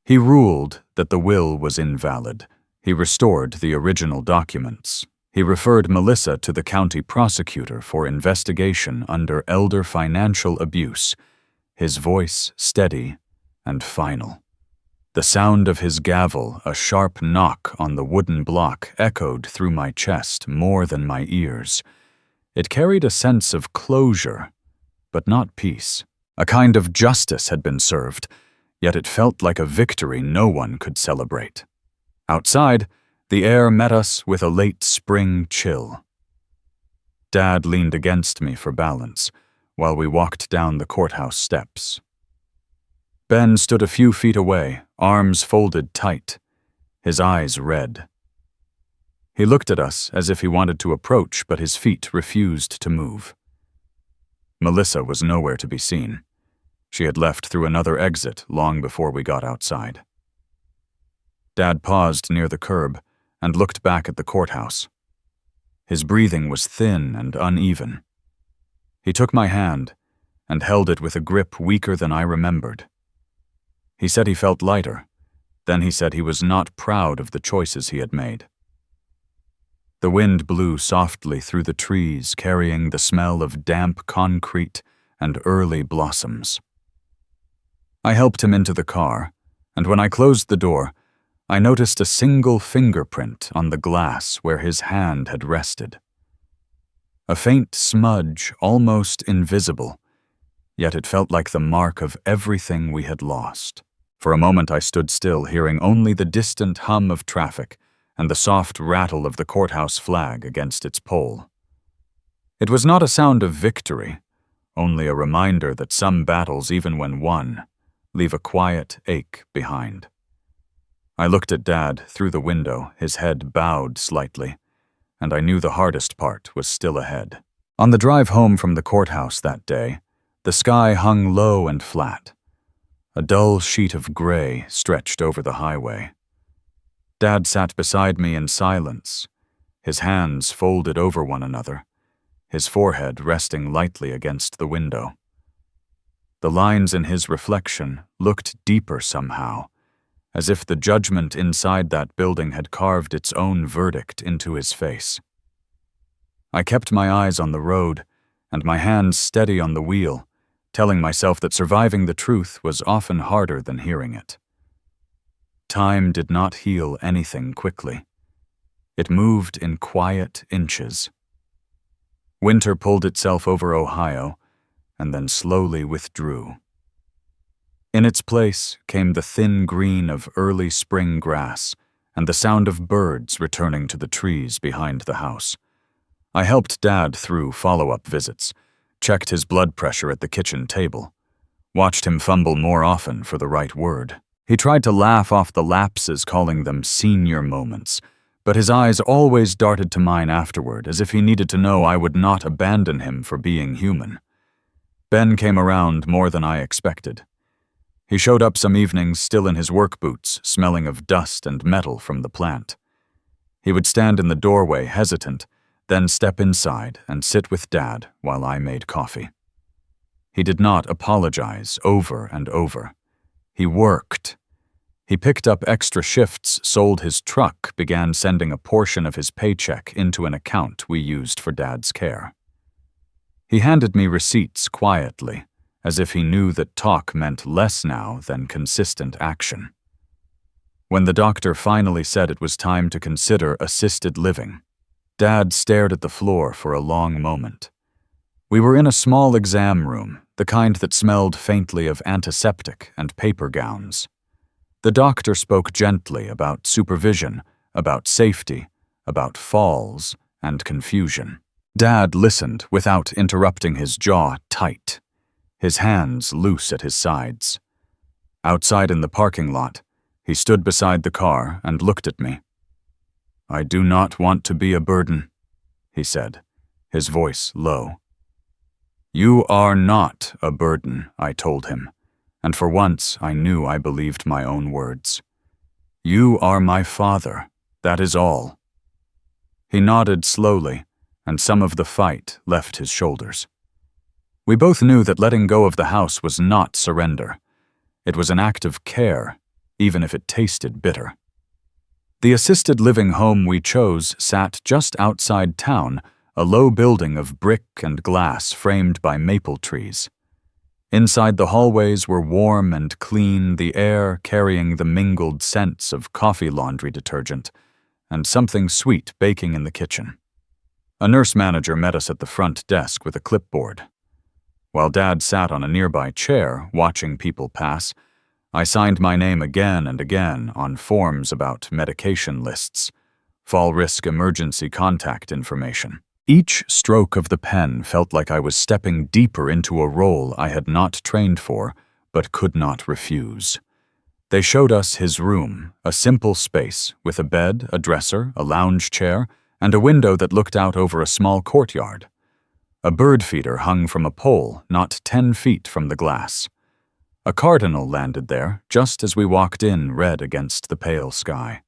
He ruled that the will was invalid. He restored the original documents. He referred Melissa to the county prosecutor for investigation under elder financial abuse, his voice steady and final. The sound of his gavel, a sharp knock on the wooden block, echoed through my chest more than my ears. It carried a sense of closure, but not peace. A kind of justice had been served, yet it felt like a victory no one could celebrate. Outside, the air met us with a late spring chill. Dad leaned against me for balance while we walked down the courthouse steps. Ben stood a few feet away, arms folded tight, his eyes red. He looked at us as if he wanted to approach, but his feet refused to move. Melissa was nowhere to be seen. She had left through another exit long before we got outside. Dad paused near the curb and looked back at the courthouse. His breathing was thin and uneven. He took my hand and held it with a grip weaker than I remembered. He said he felt lighter. Then he said he was not proud of the choices he had made. The wind blew softly through the trees, carrying the smell of damp concrete and early blossoms. I helped him into the car, and when I closed the door, I noticed a single fingerprint on the glass where his hand had rested. A faint smudge, almost invisible, yet it felt like the mark of everything we had lost. For a moment I stood still, hearing only the distant hum of traffic and the soft rattle of the courthouse flag against its pole. It was not a sound of victory, only a reminder that some battles, even when won, leave a quiet ache behind. I looked at Dad through the window, his head bowed slightly, and I knew the hardest part was still ahead. On the drive home from the courthouse that day, the sky hung low and flat. A dull sheet of gray stretched over the highway. Dad sat beside me in silence, his hands folded over one another, his forehead resting lightly against the window. The lines in his reflection looked deeper somehow, as if the judgment inside that building had carved its own verdict into his face. I kept my eyes on the road and my hands steady on the wheel, telling myself that surviving the truth was often harder than hearing it. Time did not heal anything quickly. It moved in quiet inches. Winter pulled itself over Ohio and then slowly withdrew. In its place came the thin green of early spring grass and the sound of birds returning to the trees behind the house. I helped Dad through follow-up visits, checked his blood pressure at the kitchen table, watched him fumble more often for the right word. He tried to laugh off the lapses, calling them senior moments, but his eyes always darted to mine afterward, as if he needed to know I would not abandon him for being human. Ben came around more than I expected. He showed up some evenings still in his work boots, smelling of dust and metal from the plant. He would stand in the doorway, hesitant, then step inside and sit with Dad while I made coffee. He did not apologize over and over. He worked. He picked up extra shifts, sold his truck, began sending a portion of his paycheck into an account we used for Dad's care. He handed me receipts quietly, as if he knew that talk meant less now than consistent action. When the doctor finally said it was time to consider assisted living, Dad stared at the floor for a long moment. We were in a small exam room, the kind that smelled faintly of antiseptic and paper gowns. The doctor spoke gently about supervision, about safety, about falls and confusion. Dad listened without interrupting, his jaw tight, his hands loose at his sides. Outside in the parking lot, he stood beside the car and looked at me. "I do not want to be a burden," he said, his voice low. "You are not a burden," I told him, and for once I knew I believed my own words. "You are my father, that is all." He nodded slowly, and some of the fight left his shoulders. We both knew that letting go of the house was not surrender. It was an act of care, even if it tasted bitter. The assisted living home we chose sat just outside town, a low building of brick and glass framed by maple trees. Inside, the hallways were warm and clean, the air carrying the mingled scents of coffee laundry detergent, and something sweet baking in the kitchen. A nurse manager met us at the front desk with a clipboard. While Dad sat on a nearby chair, watching people pass, I signed my name again and again on forms about medication lists, fall risk emergency contact information. Each stroke of the pen felt like I was stepping deeper into a role I had not trained for, but could not refuse. They showed us his room, a simple space with a bed, a dresser, a lounge chair, and a window that looked out over a small courtyard. A bird feeder hung from a pole not 10 feet from the glass. A cardinal landed there just as we walked in, red against the pale sky.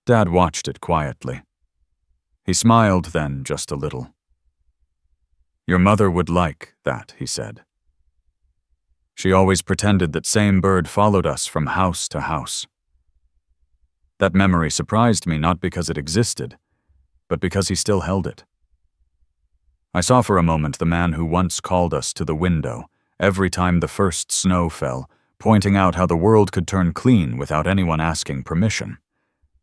Dad watched it quietly. He smiled then, just a little. "Your mother would like that," he said. "She always pretended that same bird followed us from house to house." That memory surprised me, not because it existed, but because he still held it. I saw for a moment the man who once called us to the window every time the first snow fell, pointing out how the world could turn clean without anyone asking permission.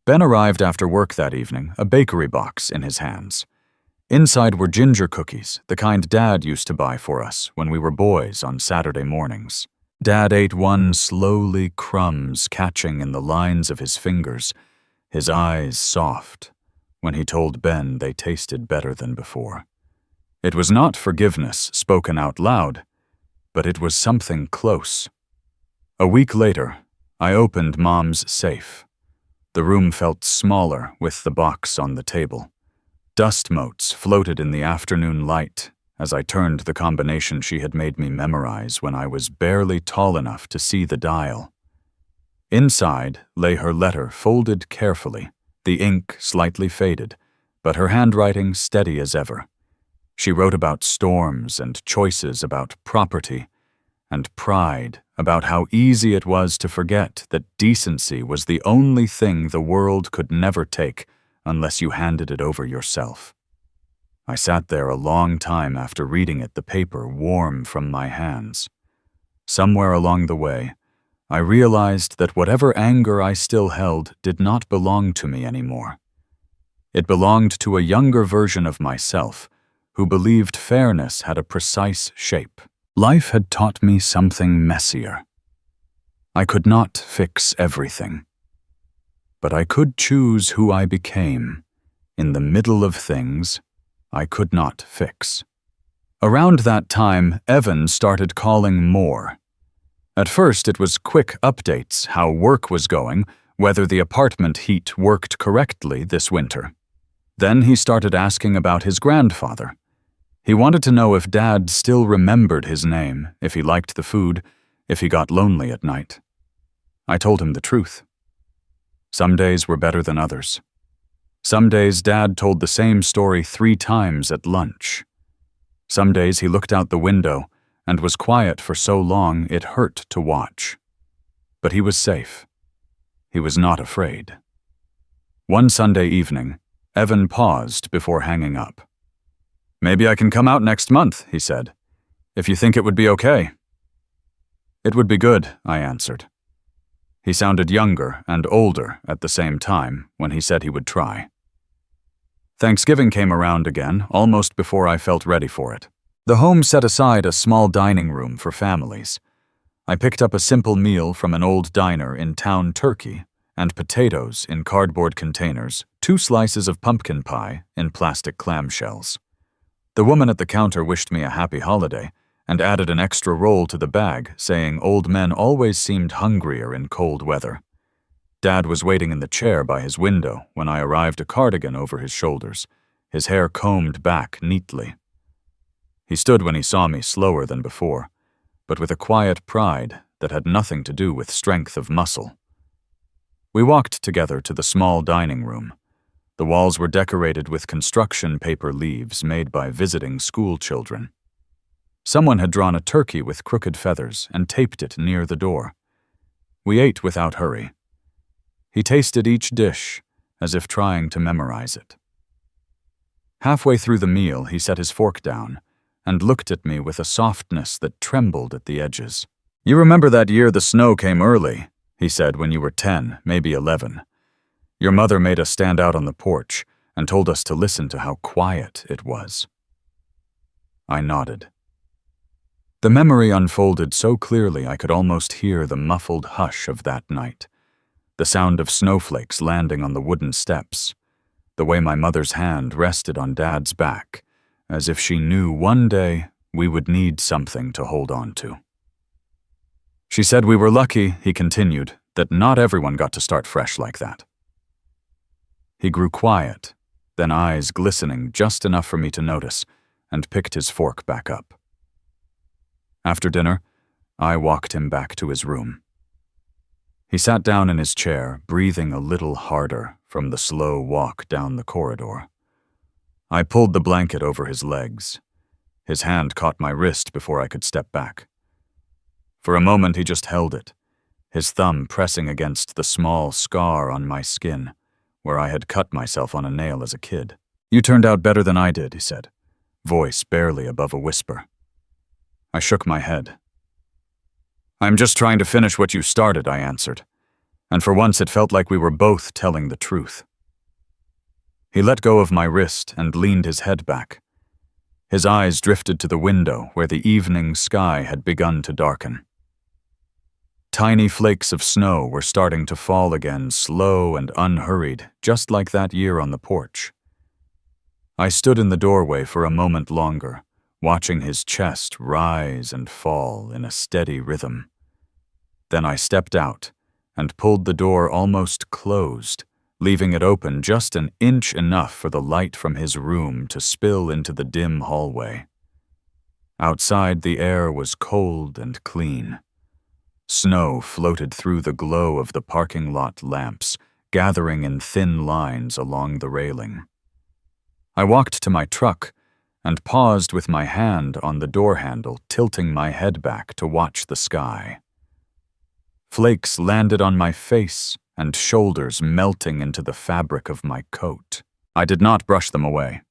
Ben arrived after work that evening, a bakery box in his hands. Inside were ginger cookies, the kind Dad used to buy for us when we were boys on Saturday mornings. Dad ate one slowly, crumbs catching in the lines of his fingers, his eyes soft, when he told Ben they tasted better than before. It was not forgiveness spoken out loud, but it was something close. A week later, I opened Mom's safe. The room felt smaller with the box on the table. Dust motes floated in the afternoon light as I turned the combination she had made me memorize when I was barely tall enough to see the dial. Inside lay her letter folded carefully, the ink slightly faded, but her handwriting steady as ever. She wrote about storms and choices, about property and pride, about how easy it was to forget that decency was the only thing the world could never take unless you handed it over yourself. I sat there a long time after reading it, the paper warm from my hands. Somewhere along the way, I realized that whatever anger I still held did not belong to me anymore. It belonged to a younger version of myself, who believed fairness had a precise shape. Life had taught me something messier. I could not fix everything, but I could choose who I became in the middle of things I could not fix. Around that time, Evan started calling more. At first, it was quick updates, how work was going, whether the apartment heat worked correctly this winter. Then he started asking about his grandfather. He wanted to know if Dad still remembered his name, if he liked the food, if he got lonely at night. I told him the truth. Some days were better than others. Some days Dad told the same story 3 times at lunch. Some days he looked out the window and was quiet for so long it hurt to watch. But he was safe. He was not afraid. One Sunday evening, Evan paused before hanging up. "Maybe I can come out next month," he said, "if you think it would be okay." "It would be good," I answered. He sounded younger and older at the same time when he said he would try. Thanksgiving came around again, almost before I felt ready for it. The home set aside a small dining room for families. I picked up a simple meal from an old diner in town, turkey, and potatoes in cardboard containers, 2 slices of pumpkin pie in plastic clamshells. The woman at the counter wished me a happy holiday and added an extra roll to the bag, saying old men always seemed hungrier in cold weather. Dad was waiting in the chair by his window when I arrived, a cardigan over his shoulders, his hair combed back neatly. He stood when he saw me slower than before, but with a quiet pride that had nothing to do with strength of muscle. We walked together to the small dining room. The walls were decorated with construction paper leaves made by visiting school children. Someone had drawn a turkey with crooked feathers and taped it near the door. We ate without hurry. He tasted each dish as if trying to memorize it. Halfway through the meal, he set his fork down and looked at me with a softness that trembled at the edges. "You remember that year the snow came early," he said, "when you were 10, maybe 11. Your mother made us stand out on the porch and told us to listen to how quiet it was." I nodded. The memory unfolded so clearly I could almost hear the muffled hush of that night, the sound of snowflakes landing on the wooden steps, the way my mother's hand rested on Dad's back, as if she knew one day we would need something to hold on to. "She said we were lucky," he continued, "that not everyone got to start fresh like that." He grew quiet, then eyes glistening just enough for me to notice, and picked his fork back up. After dinner, I walked him back to his room. He sat down in his chair, breathing a little harder from the slow walk down the corridor. I pulled the blanket over his legs. His hand caught my wrist before I could step back. For a moment he just held it, his thumb pressing against the small scar on my skin, where I had cut myself on a nail as a kid. "You turned out better than I did," he said, voice barely above a whisper. I shook my head. "I'm just trying to finish what you started," I answered, and for once it felt like we were both telling the truth. He let go of my wrist and leaned his head back. His eyes drifted to the window where the evening sky had begun to darken. Tiny flakes of snow were starting to fall again, slow and unhurried, just like that year on the porch. I stood in the doorway for a moment longer, watching his chest rise and fall in a steady rhythm. Then I stepped out and pulled the door almost closed, leaving it open just an inch enough for the light from his room to spill into the dim hallway. Outside, the air was cold and clean. Snow floated through the glow of the parking lot lamps, gathering in thin lines along the railing. I walked to my truck and paused with my hand on the door handle, tilting my head back to watch the sky. Flakes landed on my face and shoulders, melting into the fabric of my coat. I did not brush them away.